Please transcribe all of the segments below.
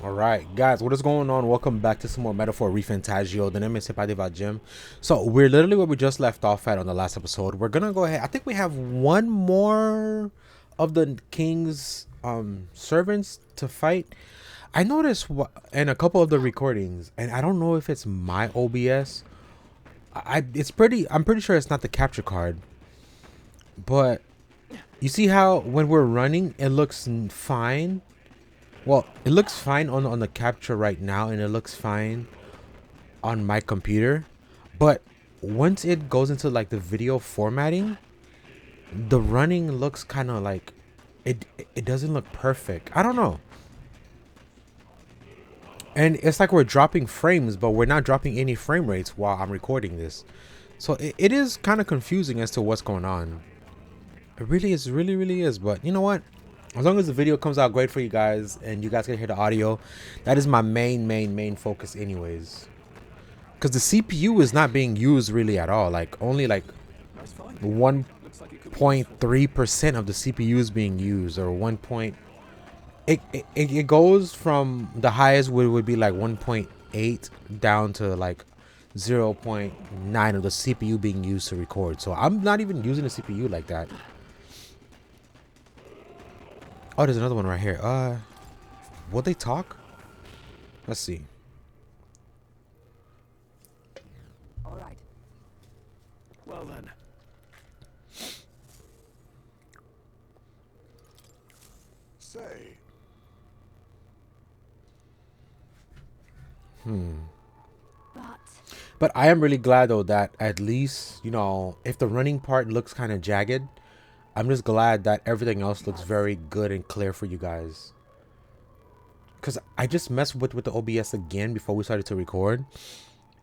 Alright, guys, what is going on? Welcome back to some more Metaphor ReFantazio. The name is Hipadeva Jim. So, we're literally where we just left off at on the last episode. We're gonna go ahead. I think we have one more of the king's servants to fight. I noticed in a couple of the recordings, and I don't know if it's my OBS. I'm pretty sure it's not the capture card, but you see how when we're running, it looks fine. Well, it looks fine on the capture right now, and it looks fine on my computer. But once it goes into like the video formatting, the running looks kind of like it doesn't look perfect. I don't know. And it's like we're dropping frames, but we're not dropping any frame rates while I'm recording this. So it is kind of confusing as to what's going on. It really is, really is. But you know what? As long as the video comes out great for you guys and you guys can hear the audio, that is my main focus anyways. Because the CPU is not being used really at all. Like only like 1.3% of the CPU is being used, or 1 point. It goes from the highest would be like 1.8 down to like 0.9 of the CPU being used to record. So I'm not even using the CPU like that. Oh, there's another one right here. Will they talk? Let's see. All right. Well then. Say. But I am really glad though that at least, you know, if the running part looks kind of jagged, I'm just glad that everything else looks very good and clear for you guys. Because I just messed with the OBS again before we started to record.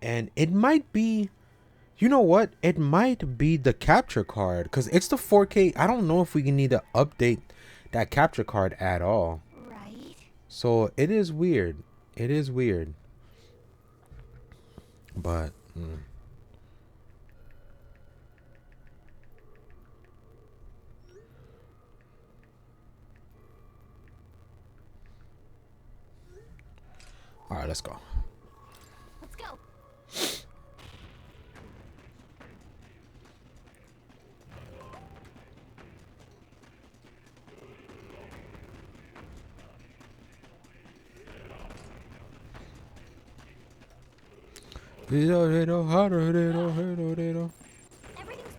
And it might be, you know what? It might be the capture card. Because it's the 4K. I don't know if we need to update that capture card at all. Right. So it is weird. It is weird. But... All right, let's go. Let's go. Everything's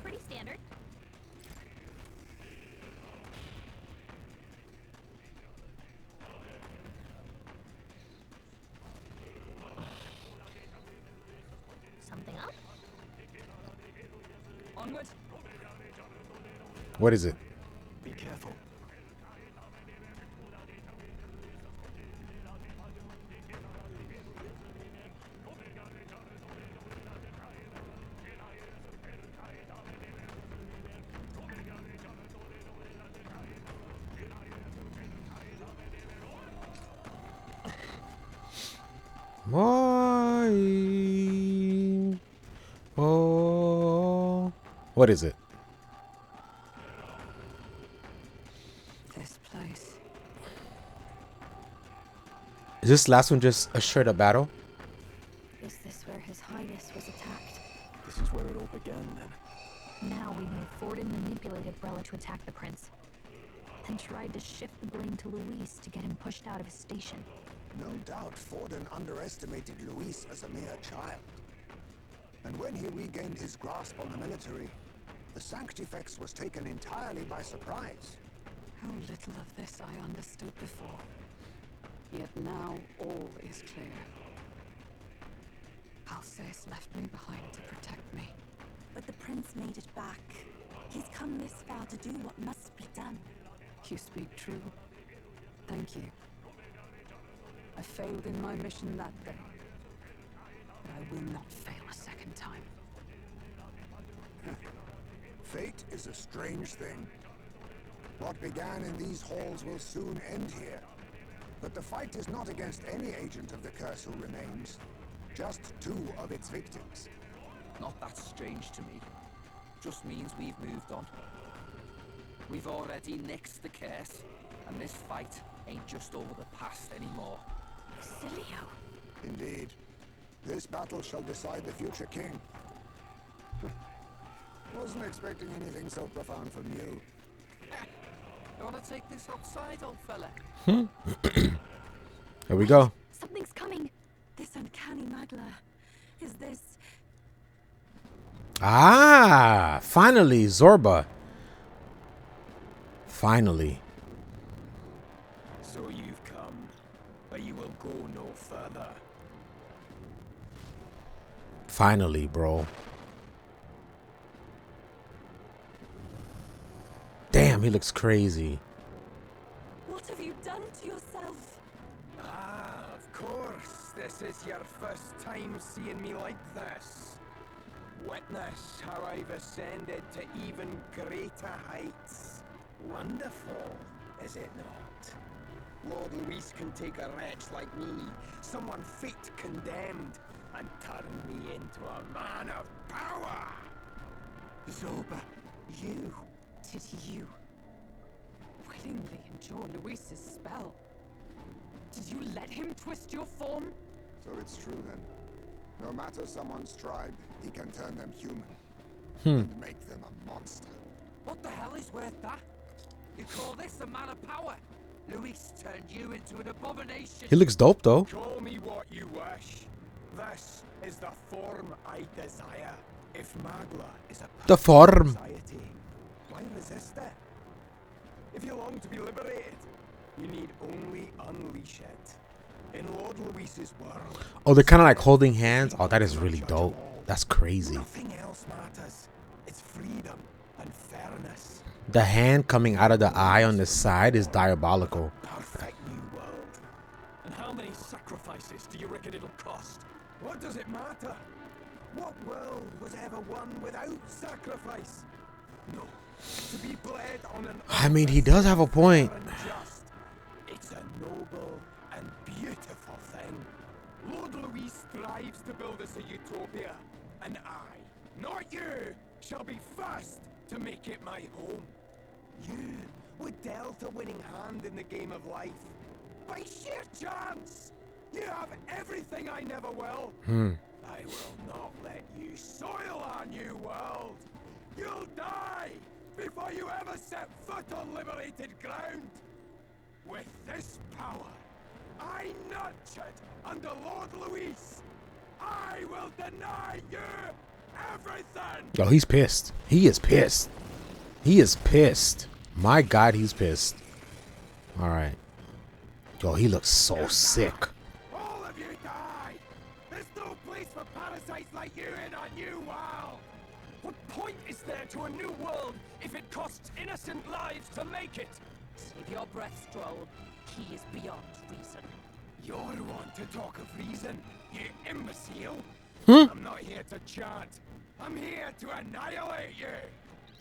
pretty standard. Something up? Onward. What is it? Be careful. Why? Oh. What is it? This place. Is this last one just a straight up battle? Is this where His Highness was attacked? This is where it all began then. Now we know Forden manipulated Brella to attack the prince. Then tried to shift the blame to Luis to get him pushed out of his station. No doubt Forden underestimated Luis as a mere child. And when he regained his grasp on the military, the Sanctifex was taken entirely by surprise. How little of this I understood before. Yet now all is clear. Alsace left me behind to protect me. But the prince made it back. He's come this far to do what must be done. You speak true. Thank you. I failed in my mission that day. But I will not fail a second time. Fate is a strange thing. What began in these halls will soon end here. But the fight is not against any agent of the curse who remains. Just two of its victims. Not that strange to me. Just means we've moved on. We've already nixed the curse, and this fight ain't just over the past anymore. Basilio. Indeed. This battle shall decide the future king. Wasn't expecting anything so profound from you. You want to take this outside, old fella? Here we go. Something's coming. This uncanny magla. Is this... Ah, finally, Zorba. Finally. So you've come, but you will go no further. Finally, bro. Damn, he looks crazy. What have you done to yourself? Ah, of course. This is your first time seeing me like this. Witness how I've ascended to even greater heights. Wonderful, is it not? Lord Luis can take a wretch like me, someone fate condemned, and turn me into a man of power. Zorba, you... Did you willingly endure Luis's spell? Did you let him twist your form? So it's true then. No matter someone's tribe, he can turn them human. And make them a monster. What the hell is worth that? You call this a man of power? Luis turned you into an abomination. He looks dope, though. Call me what you wish. This is the form I desire. If Magla is a The form. society, why resist it? If you long to be liberated, you need only unleash it. In Lord Luis's world, Oh, they're kind of like holding hands. Oh, that is really dope. That's crazy. nothing else matters. It's freedom and fairness. The hand coming out of the eye on the side is diabolical. Perfect new world. And how many sacrifices do you reckon it'll cost? What does it matter? What world was ever won without sacrifice? No. To be bled on an I mean, he does have a point. and just. It's a noble and beautiful thing. Lord Luis strives to build us a utopia, and I, not you, shall be first to make it my home. You were dealt a winning hand in the game of life. By sheer chance! You have everything I never will. I will not let you soil our new world. You'll die before you ever set foot on liberated ground. With this power, I nurtured under Lord Luis, I will deny you everything. Yo, he's pissed. He is pissed. He is pissed. My God, he's pissed. All right. Yo, he looks so sick. All of you die. There's no place for parasites like you in our new world. What point is there to a new world if it costs innocent lives to make it? Save your breath, Stroll. He is beyond reason. You're one to talk of reason, you imbecile. I'm not here to chant. I'm here to annihilate you.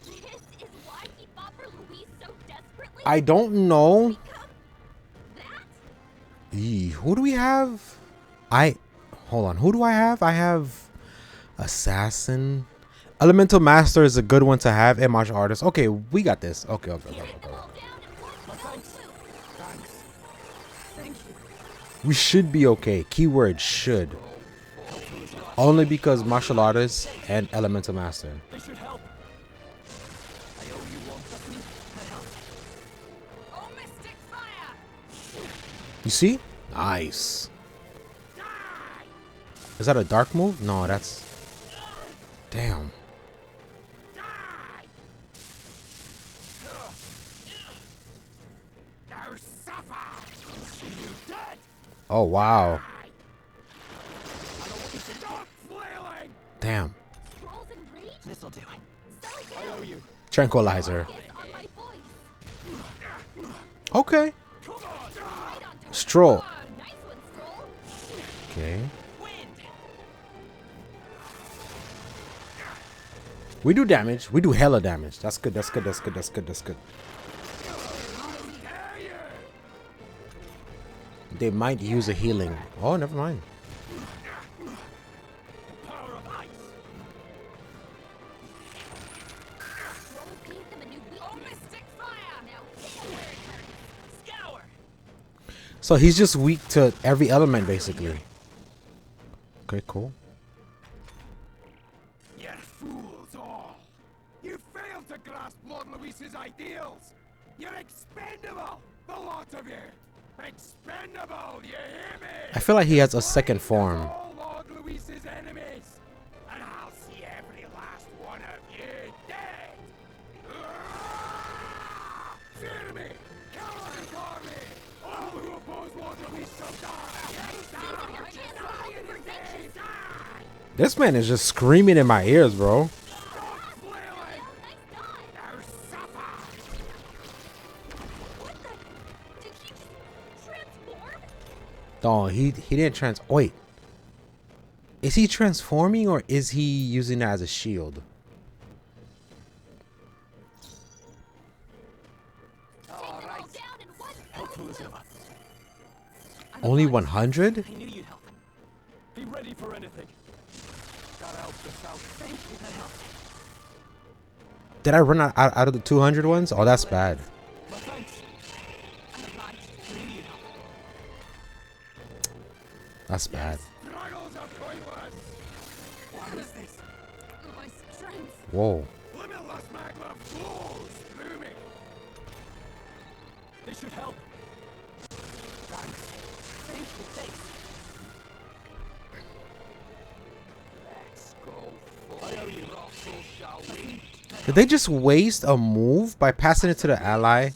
This is why he fought for Luis so desperately? I don't know. Become that? Who do we have? Hold on. Who do I have? I have assassin. Elemental master is a good one to have. And martial artist. Okay, we got this. Okay. All down and work Thanks. Thank you. We should be okay. Keyword should. Only because martial artist and elemental master. They should help. I owe you one, Stephanie. Oh, mystic fire! You see? Nice. Is that a dark move? No, that's... Damn. Now suffer. See you dead. Oh, wow. Stop flailing. Damn. Scrolls and rage? This'll do it. Settle I down. owe you. Tranquilizer. Focus on my voice. Okay. Come on. Right on time. Stroll. Nice one, Scroll. Okay. Wind! We do damage. We do hella damage. That's good. That's good. That's good. That's good. That's good. Dare you? They might use a healing. Oh, never mind. Power of ice. Scroll gave them a new weakness. Oh, mystic fire! Now hit 'em where it hurts. Scour! So he's just weak to every element, basically. Okay, cool. You fools all! You failed to grasp Lord Luis's ideals! You're expendable, the lot of you! Expendable, you hear me? I feel like he has a second form. All Lord Luis's enemies! And I'll see every last one of you dead! Fear me! Cower before me! All who oppose Lord Luis shall die! This man is just screaming in my ears, bro. Oh, he didn't wait. Is he transforming or is he using it as a shield? Only 100? I knew you'd help. Be ready for anything. Gotta help this out. Thank you, that helps. Did I run out of the 200 ones? Oh, that's bad. But thanks. I'm obliged. I knew you'd help. That's bad. Struggles are pointless! What is this? My strength. Whoa. Limitless magma flows through me! This should help. Thank you, thanks. Let's go for the Russell, shall we? Did they just waste a move by passing it to the ally?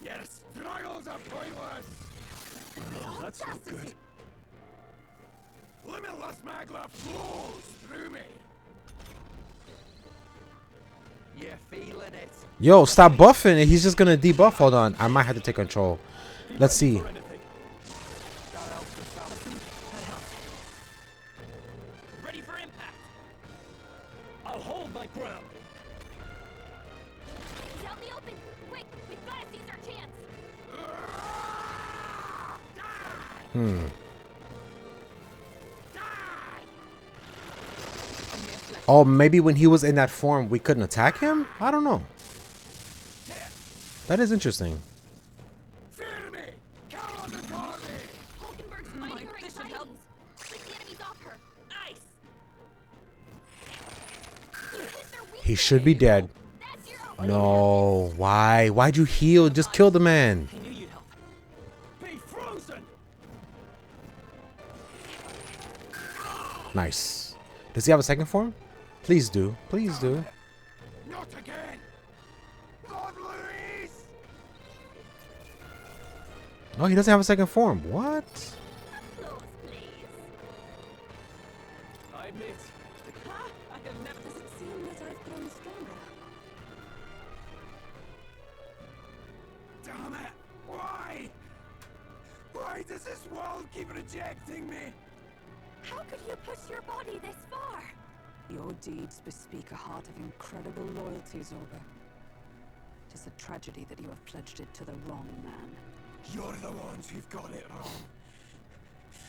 Your struggles are pointless! That's not good. Limitless magma flows through me! You're feeling it. Yo, stop buffing it. He's just gonna debuff. Hold on. I might have to take control. Let's see. For anything. Gotta help this out. That helps. Ready for impact. I'll hold my ground. He's out in the open. Quick, we've got to seize our chance. Oh, maybe when he was in that form, we couldn't attack him? I don't know. That is interesting. Fear me! Cower before me! Hulkenberg's fighting her right tidings. Take the enemies off her. Nice. He should be dead. That's your own. No. Why? Why'd you heal? Just kill the man. I knew you'd help. Be frozen. Nice. Does he have a second form? Please do. Please do. Not again! Lord Luis! Oh, he doesn't have a second form. What? Close, please. I admit. I have never. Does it seem that I've grown stronger? Damn it! Why? Why does this world keep rejecting me? How could you push your body this far? Your deeds bespeak a heart of incredible loyalty, ZORBA. It is a tragedy that you have pledged it to the wrong man. You're the ones who've got it wrong.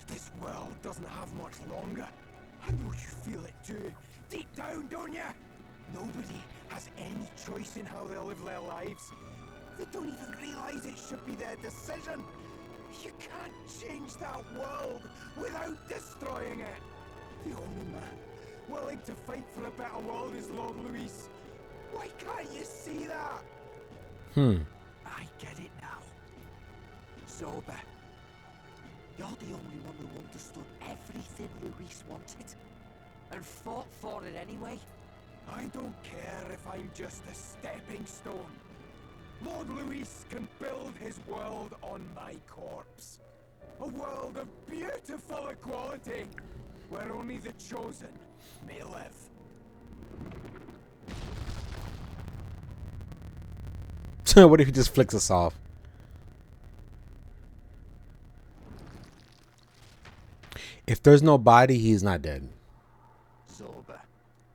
This world doesn't have much longer. I know you feel it too. Deep down, don't you? Nobody has any choice in how they'll live their lives. They don't even realize it should be their decision. You can't change that world without destroying it. The only man willing to fight for a better world is Lord Luis. Why can't you see that? I get it now. ZORBA, you're the only one who understood everything Luis wanted. And fought for it anyway. I don't care if I'm just a stepping stone. Lord Luis can build his world on my corpse. A world of beautiful equality, where only the chosen may live. What if he just flicks us off? If there's no body, he's not dead. ZORBA.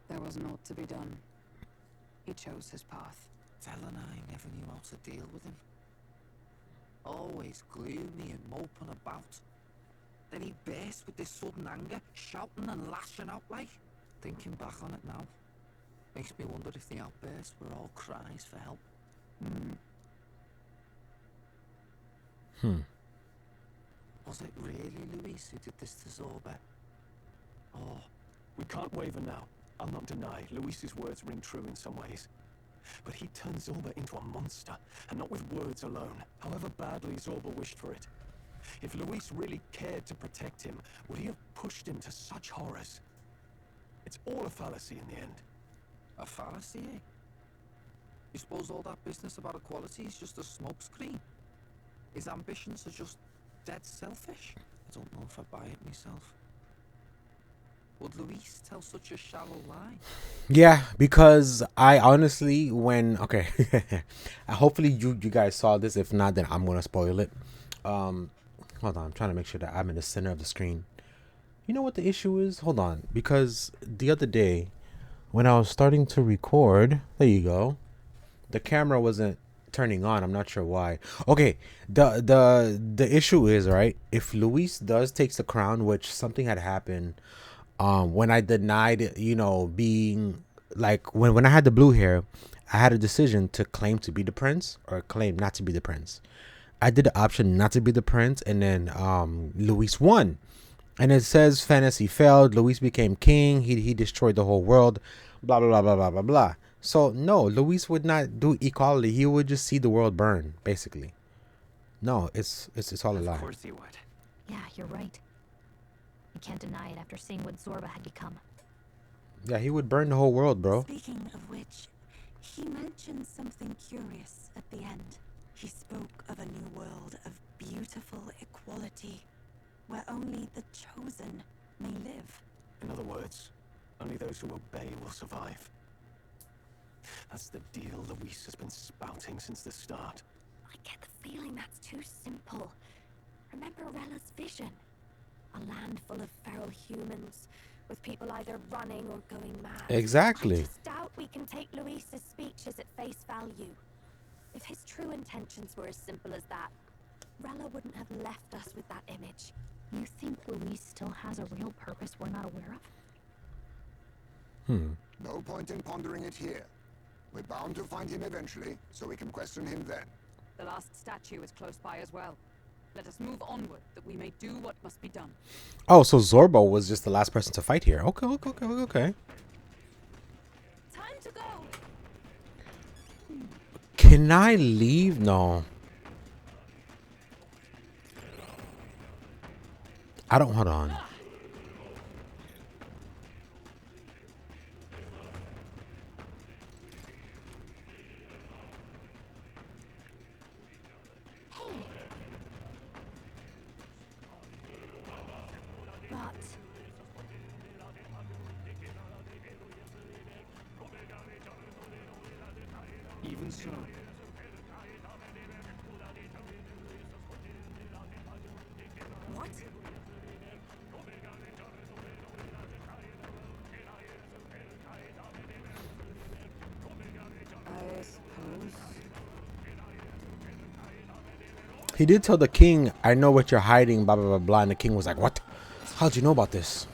There was naught to be done. He chose his path. Tell and I never knew how to deal with him. Always gloomy and moping about. Then he burst with this sudden anger, shouting and lashing out like. Thinking back on it now, makes me wonder if the outbursts were all cries for help. Was it really Luis who did this to Zorba? Or We can't waver now. I'll not deny Luis's words ring true in some ways. But he turned Zorba into a monster, and not with words alone, however badly Zorba wished for it. If Luis really cared to protect him, would he have pushed him to such horrors? It's all a fallacy in the end. a fallacy, eh? You suppose all that business about equality is just a smokescreen? His ambitions are just dead selfish? I don't know if I buy it myself. Would Luis tell such a shallow lie? Yeah, because I honestly, when okay, hopefully you guys saw this. If not, then I'm gonna spoil it. Hold on, I'm trying to make sure that I'm in the center of the screen. You know what the issue is? Hold on, because the other day when I was starting to record, there you go, the camera wasn't turning on. I'm not sure why. Okay, the issue is, right, if Luis does takes the crown, which something had happened when I denied, being like when I had the blue hair, I had a decision to claim to be the prince or claim not to be the prince. I did the option not to be the prince, and then Luis won. And it says fantasy failed. Luis became king. He destroyed the whole world. Blah blah blah blah blah blah blah. So no, Luis would not do equality. He would just see the world burn, basically. No, it's all a lie. Of course he would. Yeah, you're right. You can't deny it after seeing what Zorba had become. Yeah, he would burn the whole world, bro. Speaking of which, he mentioned something curious at the end. He spoke of a new world of beautiful equality, where only the chosen may live. In other words, only those who obey will survive. That's the deal Luis has been spouting since the start. I get the feeling that's too simple. Remember Rella's vision? A land full of feral humans, with people either running or going mad. Exactly. I just doubt we can take Luis's speeches at face value. If his true intentions were as simple as that, Rella wouldn't have left us with that image. You think Luis still has a real purpose we're not aware of? No point in pondering it here. We're bound to find him eventually, so we can question him then. The last statue is close by as well. Let us move onward, that we may do what must be done. Oh, so Zorba was just the last person to fight here. Okay. Time to go! Can I leave? No. I don't. Hold on. But Even so, What? I suppose. He did tell the king, "I know what you're hiding." Blah blah blah blah. And the king was like, "What? How'd you know about this?"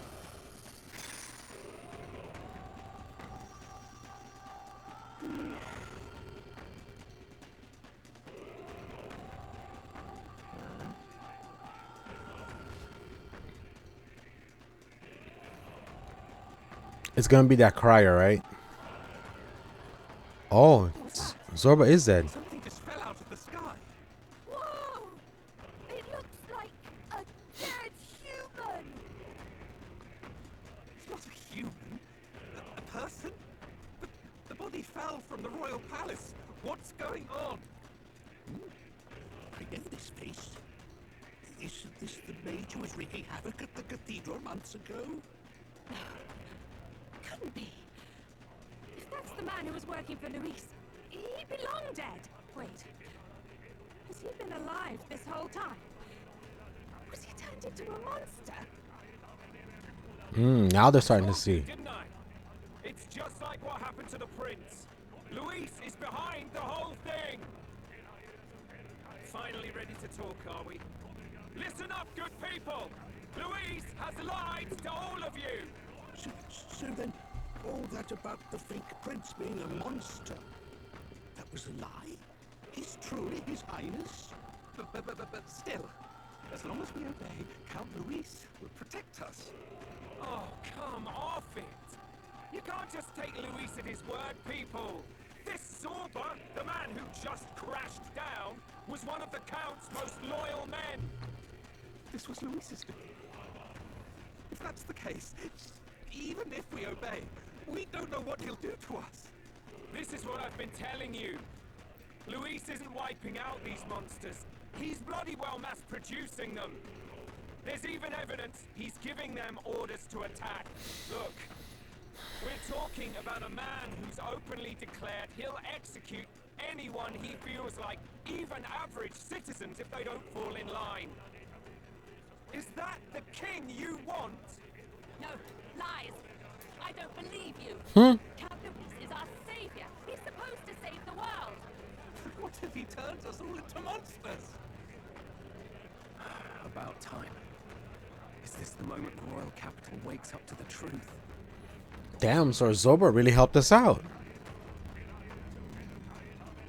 It's gonna be that crier, right? Oh, Zorba is dead. something just fell out of the sky. Whoa! It looks like a dead human! It's not a human. A person? But the body fell from the royal palace. What's going on? I know this face. Isn't this the mage who was wreaking havoc at the cathedral months ago? Couldn't be. If that's the man who was working for Luis, he belonged dead. Wait. Has he been alive this whole time? Was he turned into a monster? Now they're starting to see. Didn't I? It's just like what happened to the prince. Luis is behind the whole thing. Finally ready to talk, are we? Listen up, good people. Luis has lied to all of you. So then, all that about the fake prince being a monster, that was a lie? He's truly His Highness? But still, as long as we obey, Count Luis will protect us. Oh, come off it! You can't just take Luis at his word, people! This Zorba, the man who just crashed down, was one of the Count's most loyal men! This was Luis's doing. If that's the case, even if we obey, we don't know what he'll do to us. This is what I've been telling you. Luis isn't wiping out these monsters. He's bloody well mass-producing them. There's even evidence he's giving them orders to attack. Look, we're talking about a man who's openly declared he'll execute anyone he feels like, even average citizens, if they don't fall in line. Is that the king you want? No, lies. I don't believe you. Count Luis is our savior. He's supposed to save the world. What if he turns us all into monsters? About time. Is this the moment the royal capital wakes up to the truth? Damn, so ZORBA really helped us out.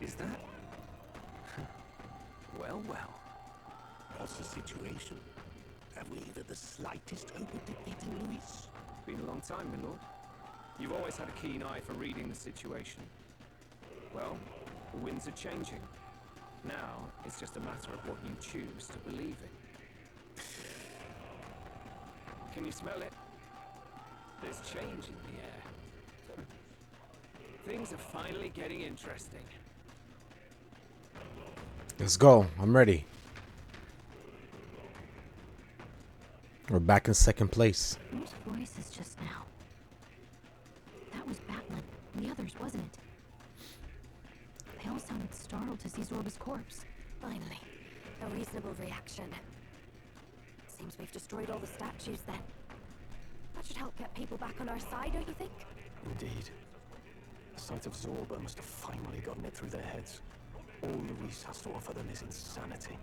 Is that? Well, well. What's the situation? Have we even the slightest hope of defeating Luis? Been a long time, my lord. You've always had a keen eye for reading the situation. Well, the winds are changing. Now, it's just a matter of what you choose to believe in. Can you smell it? There's change in the air. Things are finally getting interesting. Let's go. I'm ready. We're back in second place. Whose voices just now? That was Batlin. The others, wasn't it? They all sounded startled to see Zorba's corpse. Finally, a reasonable reaction. Seems we've destroyed all the statues then. That should help get people back on our side, don't you think? Indeed. The sight of Zorba must have finally gotten it through their heads. All Luis has to offer them is insanity.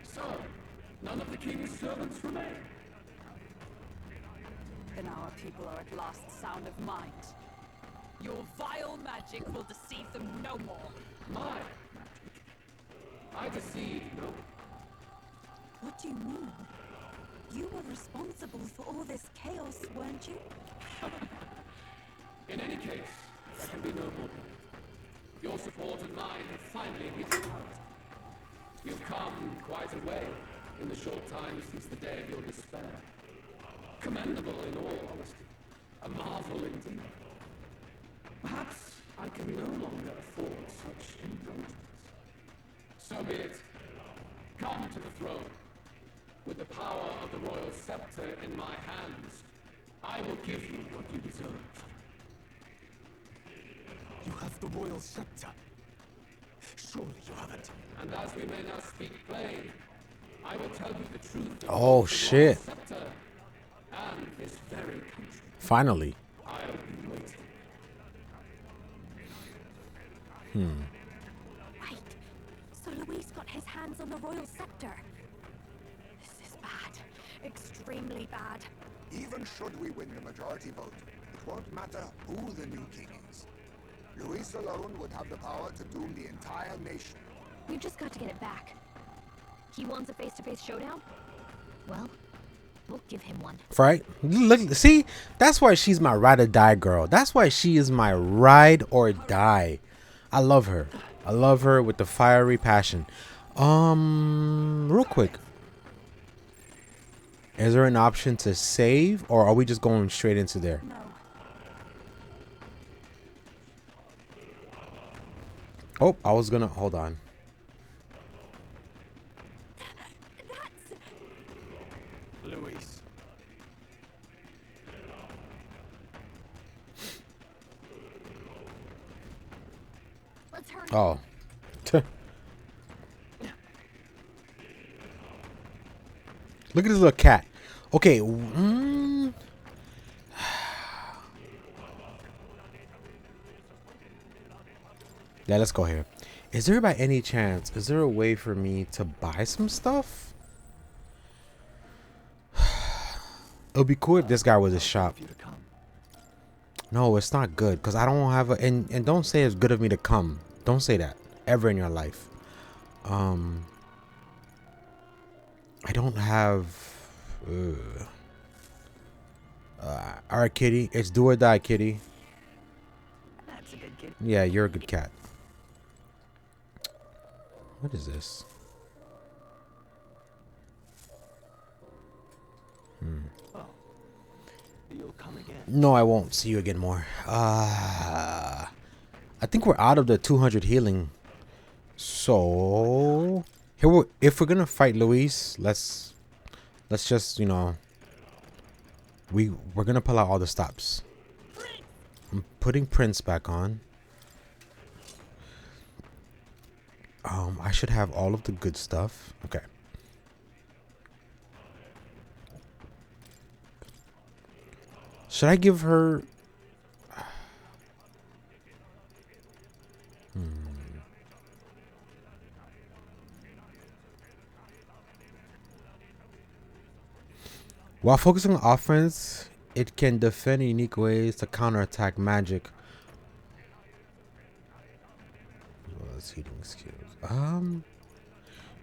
So, none of the king's servants remain. Then our people are at last sound of mind. Your vile magic will deceive them no more. My magic. I deceive no one. What do you mean? You were responsible for all this chaos, weren't you? In any case, there can be no more. Your support and mine have finally hit it out. You've come quite a way in the short time since the day of your despair. Commendable in all honesty. A marvel indeed. Perhaps I can no longer afford such indulgence. So be it. Come to the throne. With the power of the royal scepter in my hands, I will give you what you deserve. You have the royal scepter. Surely you haven't. And as we may now speak plain, I will tell you the truth. Of Oh, the shit. royal scepter and this very country. Finally. I'll be waiting. Right. So Luis got his hands on the royal scepter. This is bad. Extremely bad. Even should we win the majority vote, it won't matter who the new king is. Luis alone would have the power to doom the entire nation. We've just got to get it back. He wants a face-to-face showdown? Well, we'll give him one. Right? Look, see, that's why she's my ride or die girl. That's why she is my ride or die. I love her. I love her with the fiery passion. Real quick. Is there an option to save, or are we just going straight into there? No. Oh, I was gonna hold on. That's... Luis. Let's hurry. Oh. Look at this little cat. Okay. Yeah, let's go here. Is there by any chance, is there a way for me to buy some stuff? It would be cool if this guy was a shop. For you to come. No, it's not good because I don't have a and don't say it's good of me to come. Don't say that ever in your life. I don't have. All right, kitty. It's do or die, kitty. That's a good kid. Yeah, you're a good cat. What is this? Well, you'll come again. No, I won't see you again more. I think we're out of the 200 healing. So here, if we're gonna fight Luis, let's just, you know, we're gonna pull out all the stops. I'm putting Prince back on. I should have all of the good stuff. Okay. Should I give her? While focusing on offense, it can defend in unique ways to counterattack magic. As well as healing skills.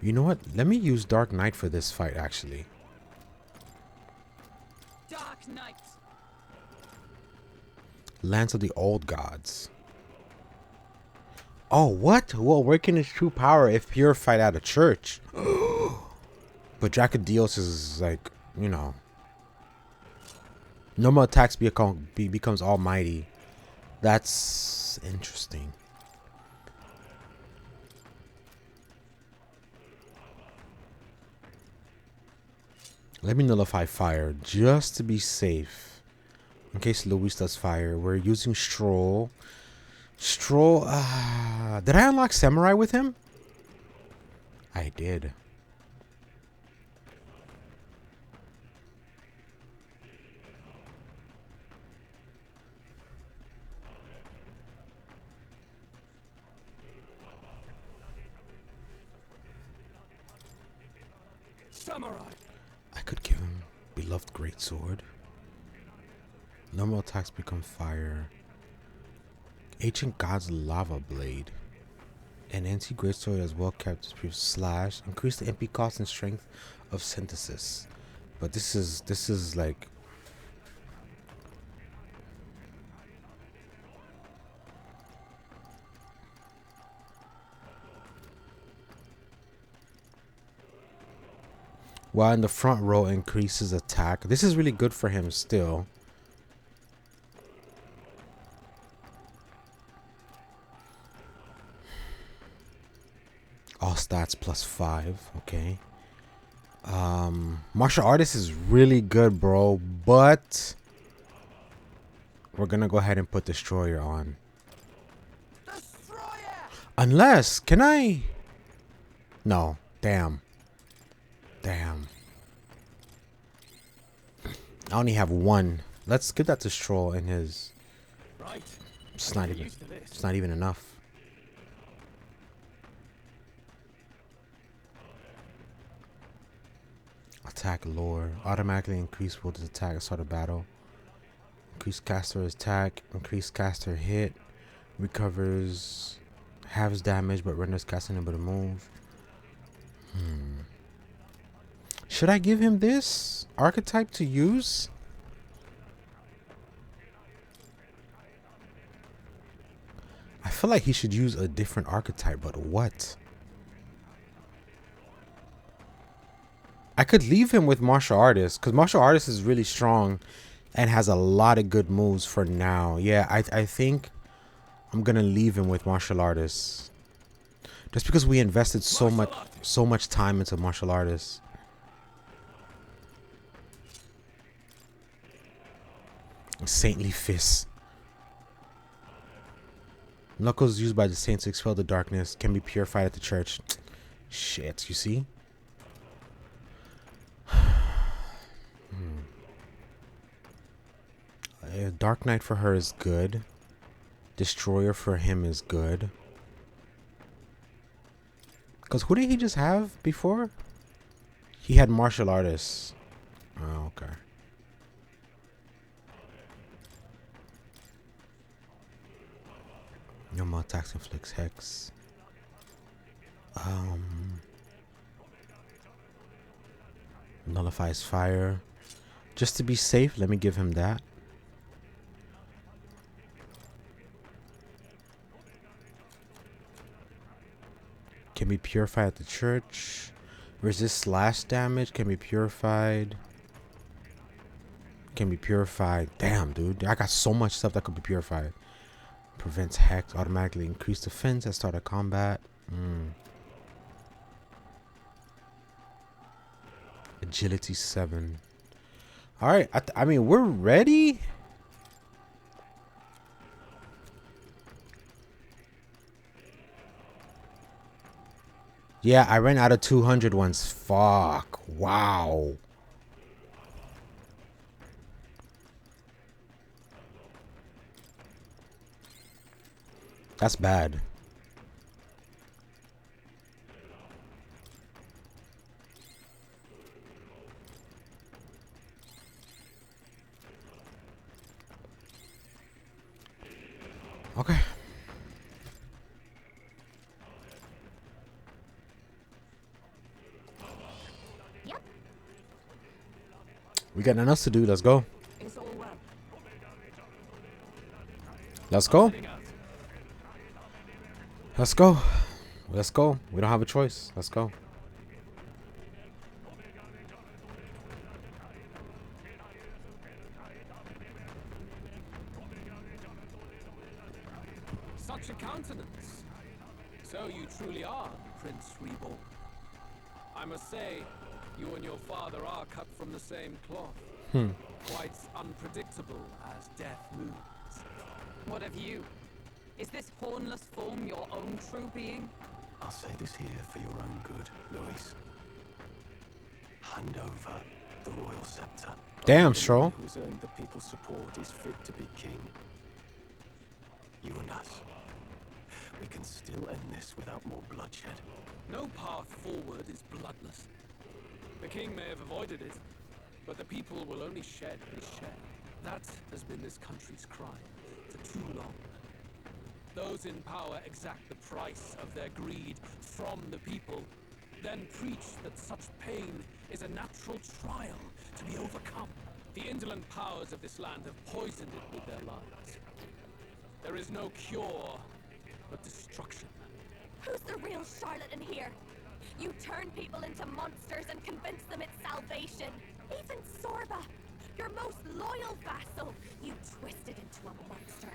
You know what? Let me use Dark Knight for this fight, actually. Dark Knight. Lance of the Old Gods. Oh, what? Well, where can his true power if purified at a church? But Dracodios is like, you know. Normal attacks becomes almighty. That's interesting. Let me nullify fire just to be safe. In case Luis does fire. We're using Stroll. Stroll. Did I unlock Samurai with him? I did. Samurai. I could give him Beloved Greatsword. Normal attacks become fire. Ancient God's Lava Blade. An anti-greatsword as well kept slash. Increase the MP cost and strength of synthesis. But this is like. While in the front row increases attack. This is really good for him still. All stats +5. Okay. Martial artist is really good, bro. But we're gonna go ahead and put Destroyer on. Destroyer. Unless, can I? No. Damn. Damn. I only have one. Let's give that to Stroll in his. Right. It's not even. It's not even enough. Attack lore. Automatically increase will attack at start of battle. Increase caster attack. Increase caster hit. Recovers. Halves damage but renders casting able to move. Should I give him this archetype to use? I feel like he should use a different archetype, but what? I could leave him with martial artist because martial artist is really strong and has a lot of good moves for now. Yeah, I think I'm gonna leave him with martial artist just because we invested so much time into martial artists. Saintly Fist. Knuckles used by the saints to expel the darkness can be purified at the church. Shit, you see? Dark Knight for her is good. Destroyer for him is good. Because who did he just have before? He had martial artists. Oh, okay. Normal attacks inflicts hex. Nullifies fire. Just to be safe, let me give him that. Can be purified at the church. Resist slash damage. Can be purified. Can be purified. Damn, dude. I got so much stuff that could be purified. Prevents hex. Automatically increase defense at start of combat. Agility 7. Alright. I mean, we're ready. Yeah, I ran out of 200 ones. Fuck. Wow. That's bad. Okay. Yep. We got nothing else to do. Let's go. It's all well. Let's go. Let's go. Let's go. We don't have a choice. Let's go. Such a countenance. So you truly are Prince Reborn. I must say, you and your father are cut from the same cloth. Quite unpredictable as death moves. What of you? Is this hornless form your own true being? I'll say this here for your own good, Luis. Hand over the royal scepter. Damn, Stroll. Who's earned the people's support is fit to be king. You and us. We can still end this without more bloodshed. No path forward is bloodless. The king may have avoided it, but the people will only shed his share. That has been this country's crime for too long. Those in power exact the price of their greed from the people, then preach that such pain is a natural trial to be overcome. The indolent powers of this land have poisoned it with their lives. There is no cure, but destruction. Who's the real charlatan here? You turn people into monsters and convince them it's salvation. Even ZORBA, your most loyal vassal, you twisted into a monster.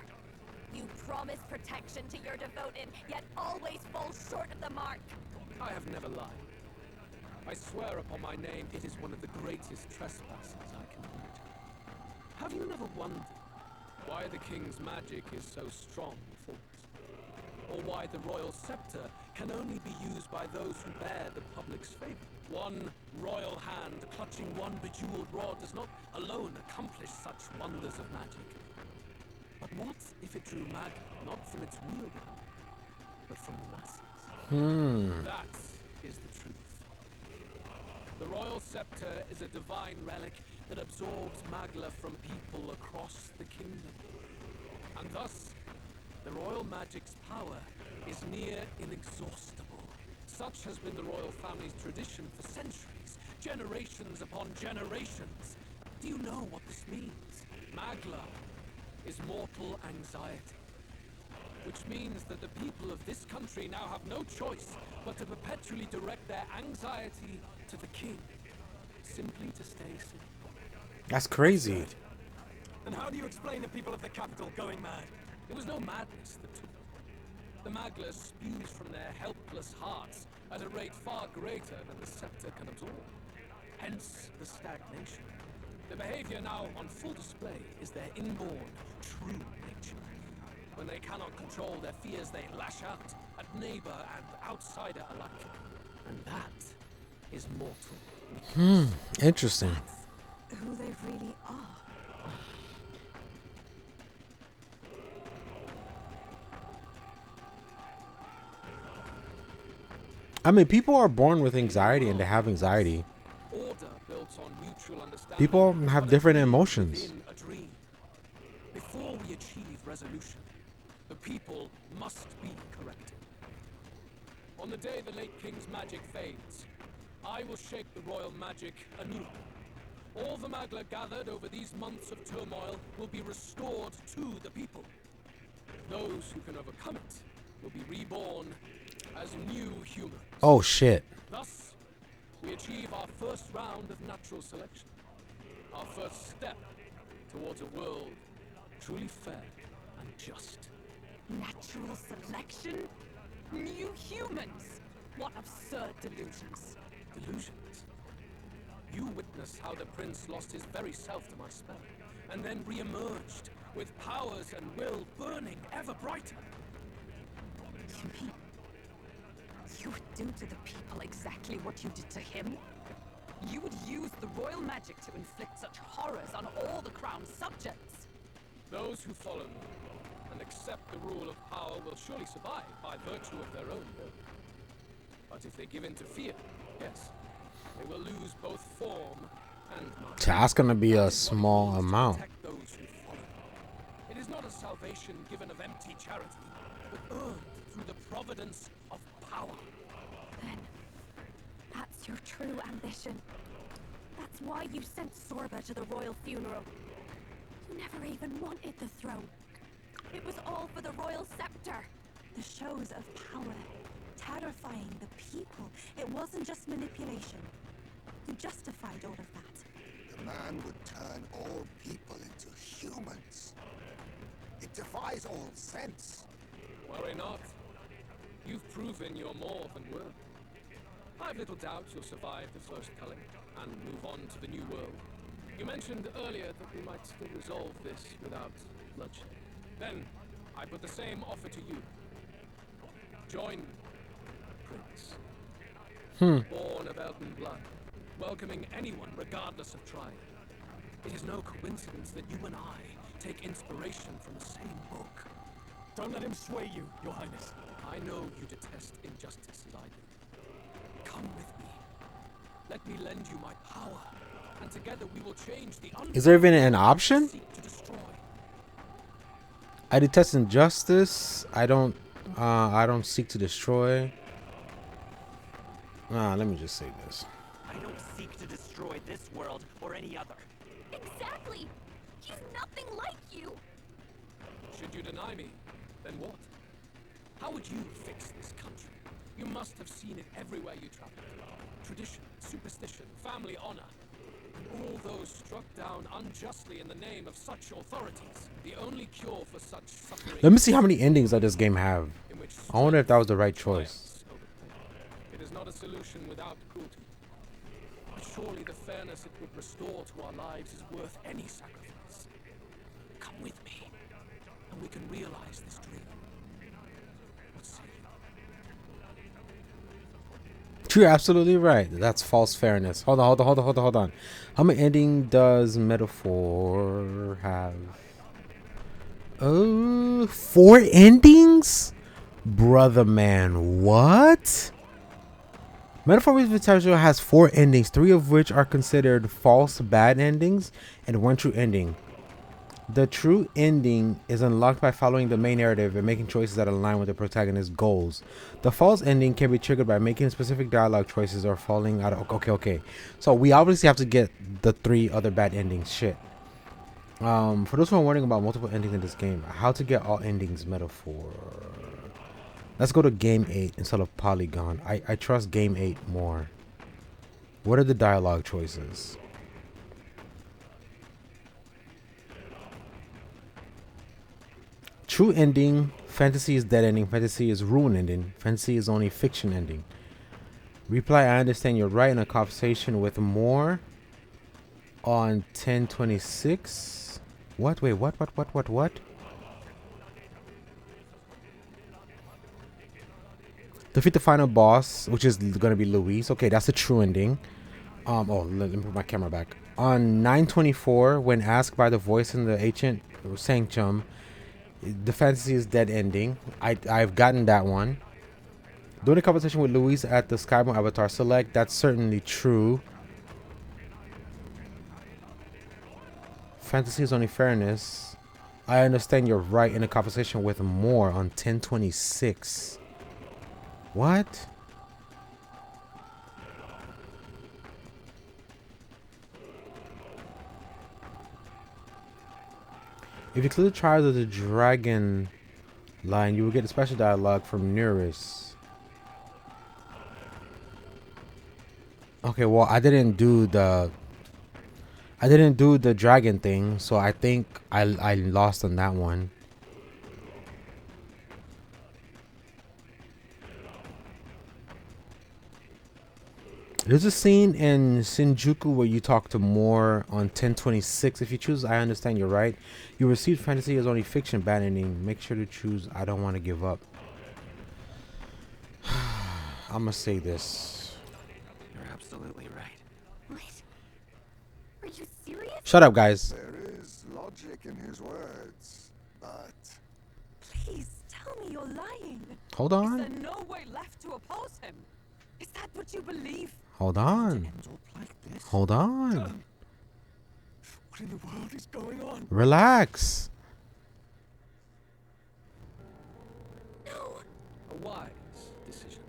You promise protection to your devoted, yet always fall short of the mark. I have never lied. I swear upon my name, it is one of the greatest trespasses I can commit. Have you never wondered why the king's magic is so strong for us? Or why the royal scepter can only be used by those who bear the public's favor? One royal hand clutching one bejeweled rod does not alone accomplish such wonders of magic. But what if it drew magic not from its wielder, but from the masses? That is the truth. The royal scepter is a divine relic that absorbs magla from people across the kingdom. And thus, the royal magic's power is near inexhaustible. Such has been the royal family's tradition for centuries, generations upon generations. Do you know what this means? Magla is mortal anxiety, which means that the people of this country now have no choice but to perpetually direct their anxiety to the king, simply to stay safe. That's crazy. And how do you explain the people of the capital going mad? It was no madness that took them. The magla spews from their helpless hearts at a rate far greater than the scepter can absorb. Hence the stagnation. The behavior now on full display is their inborn, true nature. When they cannot control their fears, they lash out at neighbor and outsider alike. And that is mortal. Interesting. Who they really are. I mean, people are born with anxiety and they have anxiety. Order built on mutual understanding. People have different emotions. Within a dream. Before we achieve resolution, the people must be corrected. On the day the late king's magic fades, I will shape the royal magic anew. All the Magla gathered over these months of turmoil will be restored to the people. Those who can overcome it will be reborn as new humans. Oh shit. Thus, we achieve our first round of natural selection. Our first step towards a world truly fair and just. Natural selection? New humans? What absurd delusions. Delusions. You witnessed how the prince lost his very self to my spell, and then re-emerged with powers and will burning ever brighter. You mean you would do to the people exactly what you did to him? You would use the royal magic to inflict such horrors on all the crown's subjects? Those who follow me and accept the rule of power will surely survive by virtue of their own will. But if they give in to fear, yes, they will lose both form and mind. That's gonna be a small amount. Protect those who follow. It is not a salvation given of empty charity, but earned through the providence of power. Then, that's your true ambition. That's why you sent ZORBA to the royal funeral. You never even wanted the throne. It was all for the royal scepter. The shows of power, terrifying the people. It wasn't just manipulation. You justified all of that. The man would turn all people into humans. It defies all sense. Worry not. You've proven you're more than worth. I've little doubt you'll survive the first culling and move on to the new world. You mentioned earlier that we might still resolve this without bloodshed. Then, I put the same offer to you. Join me, Prince. Born of Elden blood, welcoming anyone regardless of tribe. It is no coincidence that you and I take inspiration from the same book. Don't let him sway you, Your Highness. I know you detest injustice as I do. Come with me. Let me lend you my power, and together we will change the Is there even an option? seek to destroy. I detest injustice. I don't seek to destroy. Let me just say this. I don't seek to destroy this world or any other. Exactly! He's nothing like you! Should you deny me, then what? How would you fix this country? You must have seen it everywhere you travel. Tradition, superstition, family honor. And all those struck down unjustly in the name of such authorities. The only cure for such suffering. Let me see how many endings does this game have. in which I wonder if that was the right choice. triumphs over pain. It is not a solution without cruelty. But surely the fairness it would restore to our lives is worth any sacrifice. Come with me, and we can realize this dream. What say you? You're absolutely right. That's false fairness. Hold on. How many ending does Metaphor have? 4 endings? Brother man, what? Metaphor ReFantazio has 4 endings, 3 of which are considered false bad endings, and 1 true ending. The true ending is unlocked by following the main narrative and making choices that align with the protagonist's goals. The false ending can be triggered by making specific dialogue choices or falling out of... Okay. So we obviously have to get the 3 other bad endings. Shit. For those who are wondering about multiple endings in this game, how to get all endings Metaphor. Let's go to Game 8 instead of Polygon. I trust Game 8 more. What are the dialogue choices? True ending, fantasy is dead ending, fantasy is ruin ending, fantasy is only fiction ending. Reply, I understand you're right, in a conversation with more on 1026. What? Wait, what? Defeat the final boss, which is going to be Luis. Okay, that's a true ending. Let me put my camera back. On 924, when asked by the voice in the ancient sanctum, the fantasy is dead ending. I've gotten that one. During a conversation with Luis at the Skybound Avatar Select, that's certainly true. Fantasy is only fairness. I understand you're right in a conversation with more on 1026. What? If you clear the trials of the dragon line, you will get a special dialogue from Nearest. Okay, well, I didn't do the dragon thing, so I think I lost on that one. There's a scene in Shinjuku where you talk to more on 1026. If you choose I understand you're right, you receive fantasy as only fiction banning. Make sure to choose I don't want to give up. I'm gonna say this. You're absolutely right. What? Are you serious? Shut up, guys. There is logic in his words, but Please tell me you're lying. Hold Is on. there no way left to oppose him? Is that what you believe? Hold on. Ends up like this. Hold on. What in the world is going on? Relax. No. A wise decision.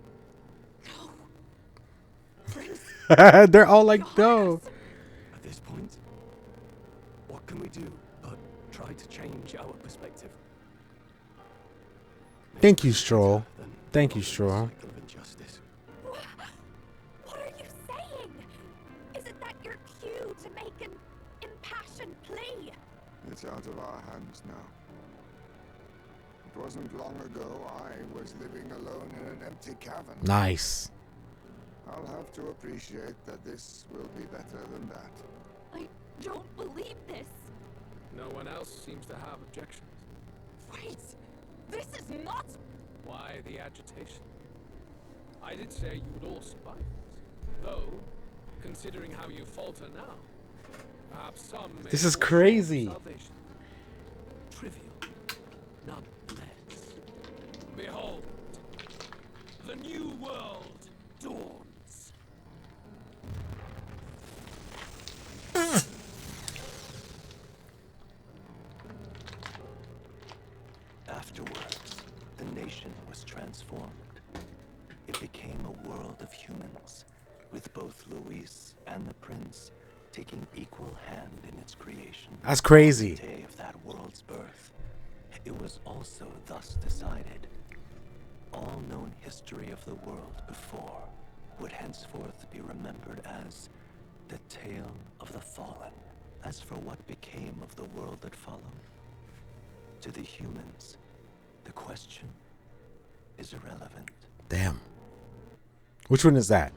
No. They're all like, no. At this point, what can we do but try to change our perspective? Thank you, Stroll. Thank you, Stroll. Cycle of injustice. What are you saying? Is it that your cue to make an impassioned plea? it's out of our hands now. It wasn't long ago I was living alone in an empty cavern. Nice. I'll have to appreciate that this will be better than that. I don't believe this. No one else seems to have objections. Wait, this is not... Why the agitation? I did say you would all survive this. Though, considering how you falter now, perhaps some may This is fall short of crazy. salvation. Trivial, nonetheless. Behold, the new world dawns. Afterwards, the nation was transformed. It became a world of humans, with both Luis and the prince taking equal hand in its creation. That's crazy. On the day of that world's birth, it was also thus decided. All known history of the world before would henceforth be remembered as the tale of the fallen. As for what became of the world that followed, to the humans, the question is irrelevant. Damn. Which one is that?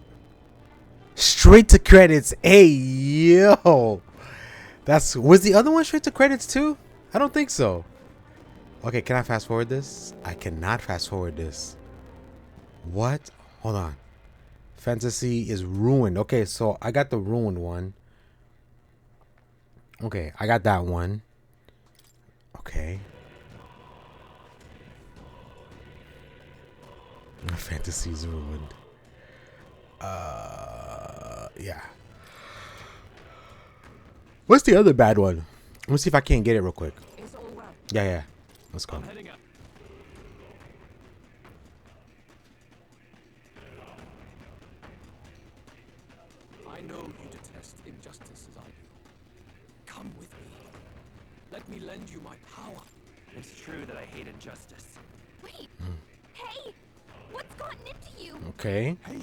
Straight to credits. Hey, yo. Was the other one straight to credits too? I don't think so. Okay, can I fast forward this? I cannot fast forward this. What? Hold on. Fantasy is ruined. Okay, so I got the ruined one. Okay, I got that one. Okay. My fantasy's ruined. Yeah. What's the other bad one? Let me see if I can't get it real quick. It's all well. Yeah. Let's go. I'm heading up. I know you detest injustice as I do. Come with me. Let me lend you my power. It's true that I hate injustice. Wait. Hey! What's gotten into you? Okay. Hey,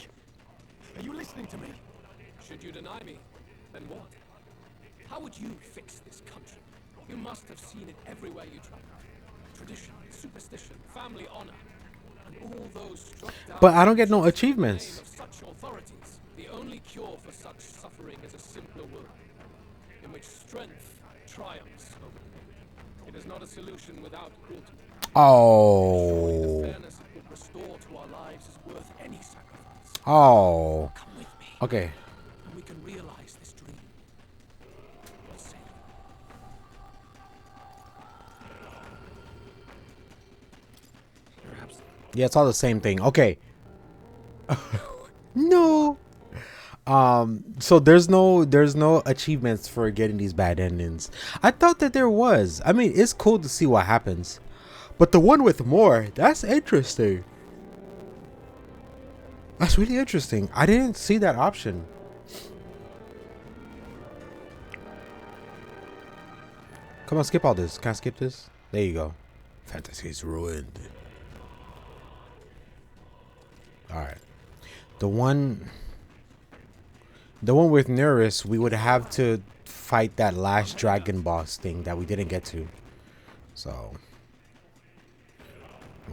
are you listening to me? Should you deny me, then what? How would you fix this country? You must have seen it everywhere you travel. Tradition, superstition, family honor, and all those struck down. But I don't get no in the name achievements. of such authorities. The only cure for such suffering is a simpler world, in which strength triumphs over pain. It is not a solution without cruelty. Oh. The fairness it would restore to our lives is worth any sacrifice. Oh. Come with me, Okay. and we can realize this dream. We'll save you. You're absolutely Yeah, it's all the same thing. Okay. No. So there's no achievements for getting these bad endings. I thought that there was. I mean, it's cool to see what happens, but the one with more, that's interesting. That's really interesting. I didn't see that option. Come on, skip all this. Can I skip this? There you go. Fantasy is ruined. All right. The one with Neris, we would have to fight that last dragon boss thing that we didn't get to. So,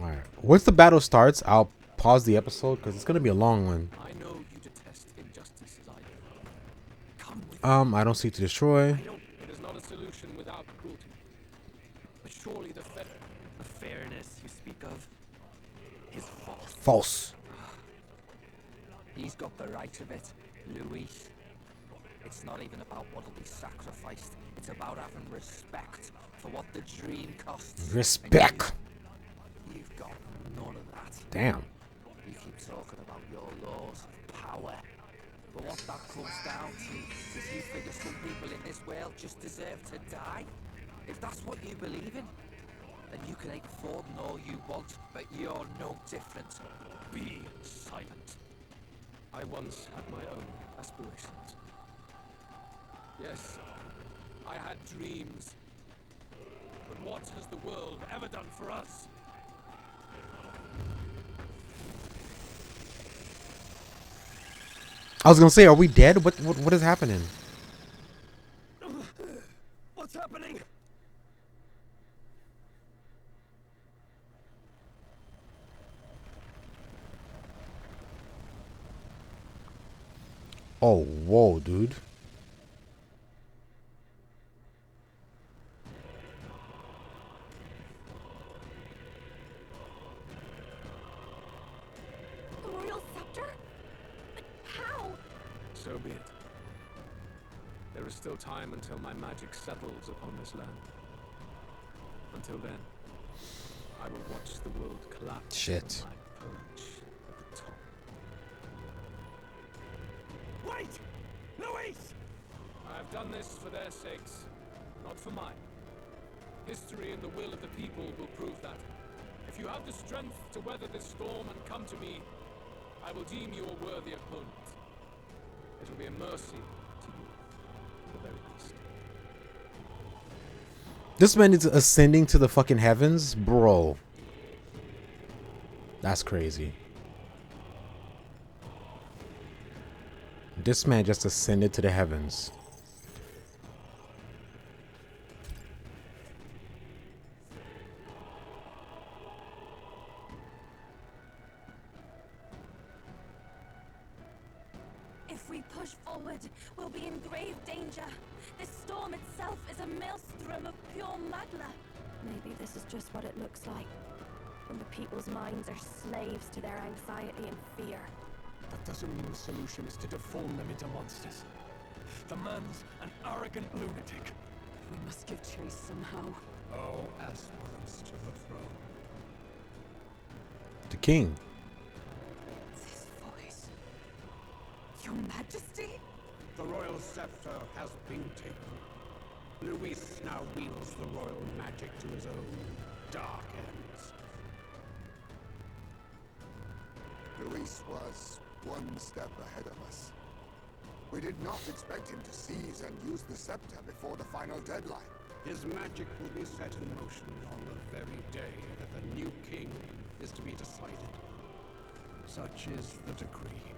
all right. Once the battle starts, I'll pause the episode because it's gonna be a long one. I know you detest injustice as I do. Come with I don't seek to destroy. It is not a solution without cruelty. But surely the fairness you speak of is false. False. He's got the right of it, Luis. It's not even about what'll be sacrificed. It's about having respect for what the dream costs. Respect. You've got none of that. Damn. You keep talking about your laws of power. But what that comes down to is you figure some people in this world just deserve to die. If that's what you believe in, then you can hate Forden all you want, but you're no different. Be silent. I once had my own aspirations. Yes, I had dreams. But what has the world ever done for us? I was gonna say, are we dead? What is happening? What's happening? Oh, whoa, dude. The royal scepter? But how? So be it. There is still time until my magic settles upon this land. Until then, I will watch the world collapse. Shit. On my perch at the top. Wait! Luis! I have done this for their sakes, not for mine. History and the will of the people will prove that. If you have the strength to weather this storm and come to me, I will deem you a worthy opponent. It will be a mercy to you, at the very least. This man is ascending to the fucking heavens, bro. That's crazy. This man just ascended to the heavens. If we push forward, we'll be in grave danger. This storm itself is a maelstrom of pure magma. Maybe this is just what it looks like. When the people's minds are slaves to their anxiety and fear. That doesn't mean the solution is to deform them into monsters. The man's an arrogant lunatic. We must give chase somehow. Oh, aspirants to the throne. The king. This voice. Your Majesty? The royal scepter has been taken. Luis now wields the royal magic to his own dark ends. Luis was one step ahead of us. We did not expect him to seize and use the scepter before the final deadline. His magic will be set in motion on the very day that the new king is to be decided. Such is the decree.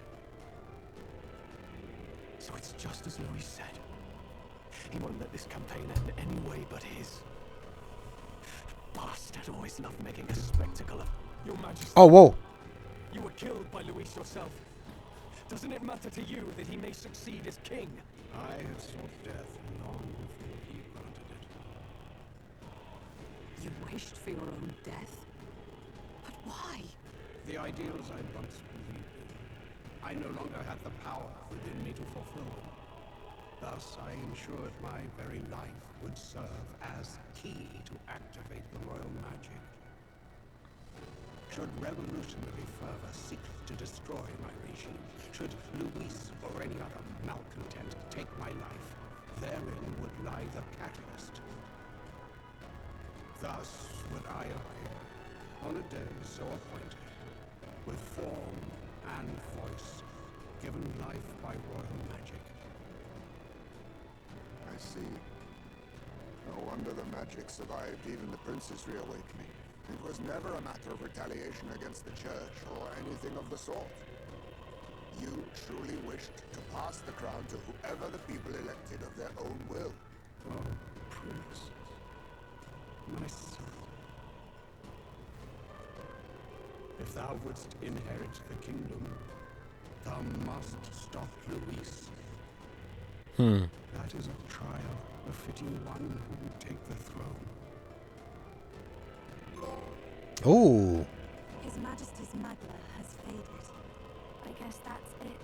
So it's just as Luis said. He won't let this campaign end any way but his. Bastard always loved making a spectacle of Your Majesty. Oh, whoa. You were killed by Luis yourself. Doesn't it matter to you that he may succeed as king? I have sought death long before he granted it. You wished for your own death? But why? The ideals I once believed in, I no longer had the power within me to fulfill them. Thus, I ensured my very life would serve as key to activate the royal magic. Should revolutionary fervor seek to destroy my regime, should Luis or any other malcontent take my life, therein would lie the catalyst. Thus would I appear, on a day so appointed, with form and voice, given life by royal magic. I see. No wonder the magic survived even the prince's reawakening. It was never a matter of retaliation against the church or anything of the sort. You truly wished to pass the crown to whoever the people elected of their own will. Oh, Prince. My son. If thou wouldst inherit the kingdom, thou must stop Luis. That is a trial befitting one who will take the throne. Oh. His Majesty's Magla has faded. I guess that's it.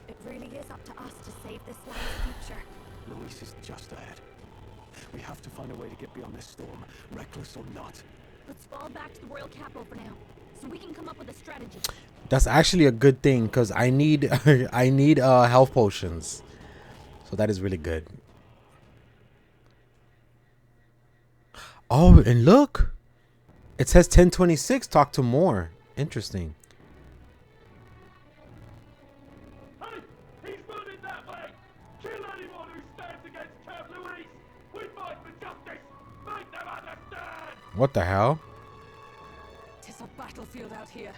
It really is up to us to save this land's future. Luis is just ahead. We have to find a way to get beyond this storm, reckless or not. Let's fall back to the royal capital for now, so we can come up with a strategy. That's actually a good thing because I need I need health potions. So that is really good. Oh, and look. It says 1026 talk to more. Interesting. Hey! He's running that way! Kill anyone who stands against Count Luis! We fight for justice! Make them understand! What the hell? Tis a battlefield out here.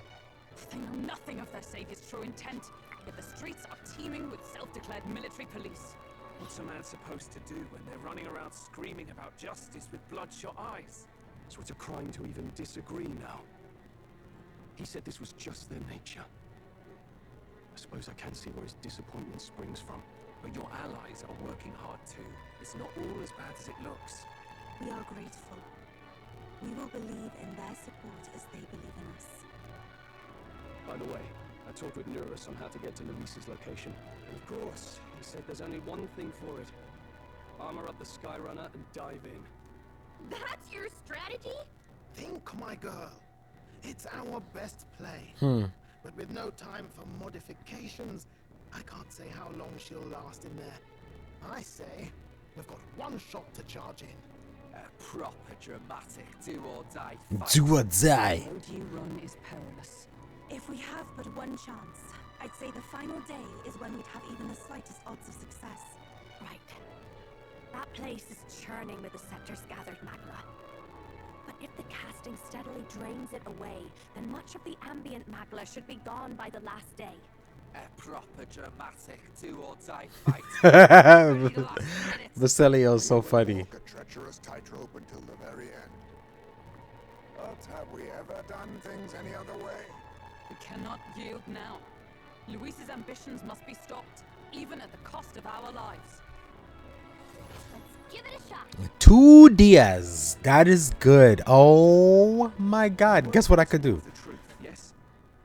They know nothing of their savior's true intent, yet the streets are teeming with self-declared military police. What's a man supposed to do when they're running around screaming about justice with bloodshot eyes? So it's a crime to even disagree now. He said this was just their nature. I suppose I can see where his disappointment springs from. But your allies are working hard too. It's not all as bad as it looks. We are grateful. We will believe in their support as they believe in us. By the way, I talked with Eurus on how to get to Luis's location. And of course, he said there's only one thing for it. Armor up the Skyrunner and dive in. That's your strategy? Think, my girl. It's our best play. But with no time for modifications, I can't say how long she'll last in there. I say, we've got one shot to charge in. A proper dramatic do-or-die fight. Do or die. The road you run is perilous. If we have but one chance, I'd say the final day is when we'd have even the slightest odds of success. Right. That place is churning with the scepter's gathered magma. But if the casting steadily drains it away, then much of the ambient magma should be gone by the last day. A proper dramatic do-or-die fight. Vasilio's so funny. Walk a treacherous tightrope until the very end. But have we ever done things any other way? We cannot yield now. Luis's ambitions must be stopped, even at the cost of our lives. Let's give it a shot. 2 Diaz. That is good. Oh my god. Guess what I could do? The truth, yes.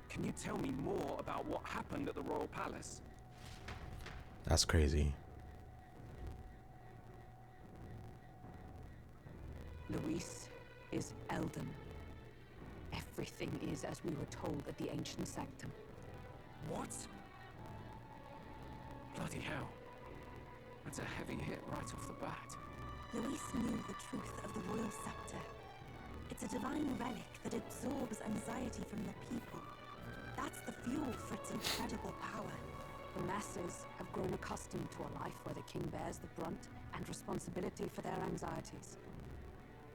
Can you tell me more about what happened at the royal palace? That's crazy. Luis is Elden. Everything is as we were told at the ancient sanctum. What? Bloody hell. That's a heavy hit right off the bat. Luis knew the truth of the royal scepter. It's a divine relic that absorbs anxiety from the people. That's the fuel for its incredible power. The masses have grown accustomed to a life where the king bears the brunt and responsibility for their anxieties.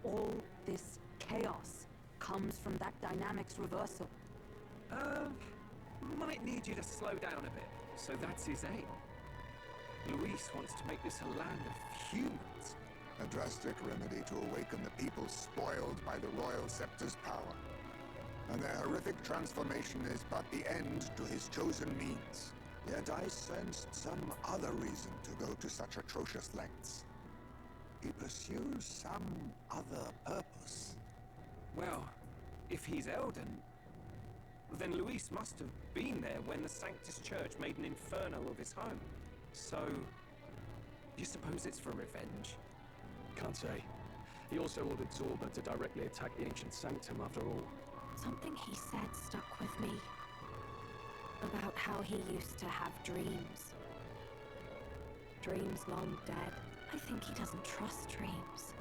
All this chaos comes from that dynamics reversal. Might need you to slow down a bit. So that's his aim. Luis wants to make this a land of humans. A drastic remedy to awaken the people spoiled by the royal scepter's power. And their horrific transformation is but the end to his chosen means. Yet I sensed some other reason to go to such atrocious lengths. He pursues some other purpose. Well, if he's Elden, then Luis must have been there when the Sanctus Church made an inferno of his home. So, you suppose it's for revenge? Can't say. He also ordered ZORBA to directly attack the ancient sanctum after all. Something he said stuck with me. About how he used to have dreams. Dreams long dead. I think he doesn't trust dreams.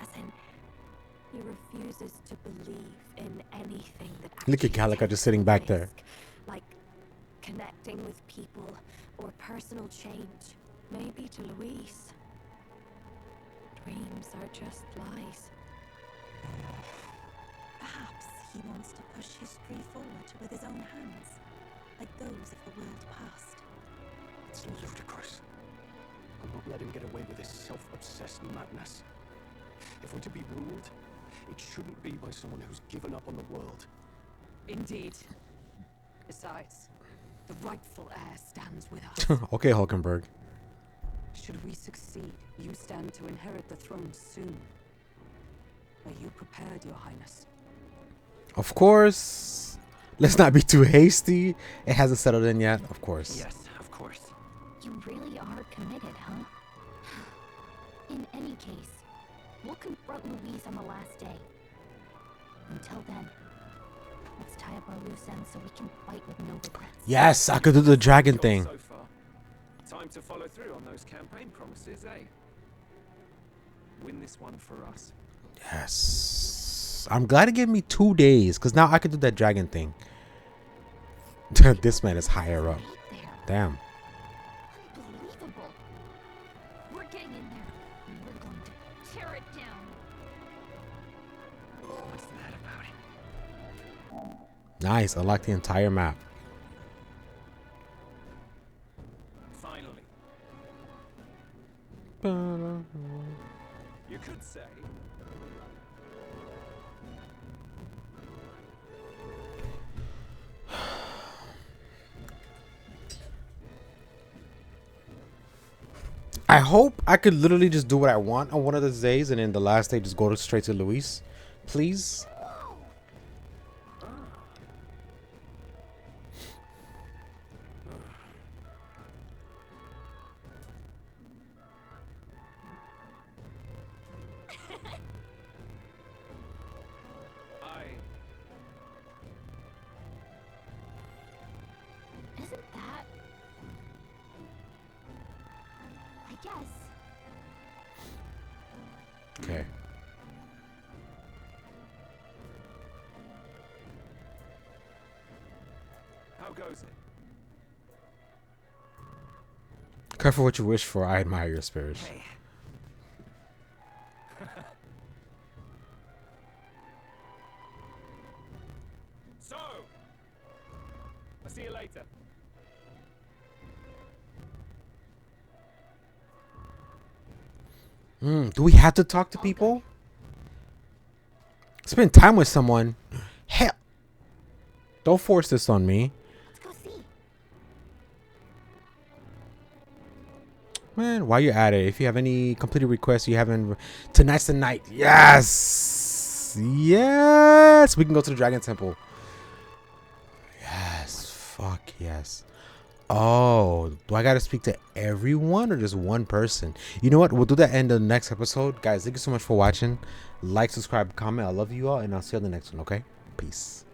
As in, he refuses to believe in anything that Look at Calica just sitting back there. Like connecting with people or personal change. Maybe to Luis. Dreams are just lies. Perhaps he wants to push history forward with his own hands, like those of the world past. It's ludicrous. I'll not let him get away with his self-obsessed madness. If we're to be ruled, it shouldn't be by someone who's given up on the world. Indeed. Besides, the rightful heir stands with us. Okay, Hulkenberg. Should we succeed, you stand to inherit the throne soon. Are you prepared, Your Highness? Of course. Let's not be too hasty. It hasn't settled in yet. Of course. Yes, of course. You really are committed, huh? In any case, we'll confront Luis on the last day. Until then, let's tie up our loose ends so we can fight with no regrets. Yes, I could do the dragon thing. So far. Time to follow through on those campaign promises, eh? Win this one for us. Yes. I'm glad it gave me 2 days, because now I could do that dragon thing. This man is higher up. Damn. Unbelievable. We're getting in there, and we're going to tear it down. What's that about it? Nice. I like the entire map. Finally. You could say. I hope I could literally just do what I want on one of those days, and then the last day just go straight to Luis. Please. Isn't that... I guess. Okay. How goes it? Careful what you wish for. I admire your spirit. Hey. So, I'll see you later. Do we have to talk to people? Spend time with someone? Hell. Don't force this on me. Let's go see. Man, while you're at it, if you have any completed requests you haven't... Tonight's the night. Yes! Yes! We can go to the Dragon Temple. Yes. Fuck yes. Oh, do I gotta speak to everyone or just one person? You know what? We'll do that in the next episode. Guys, thank you so much for watching. Like, subscribe, comment. I love you all, and I'll see you on the next one, okay? Peace.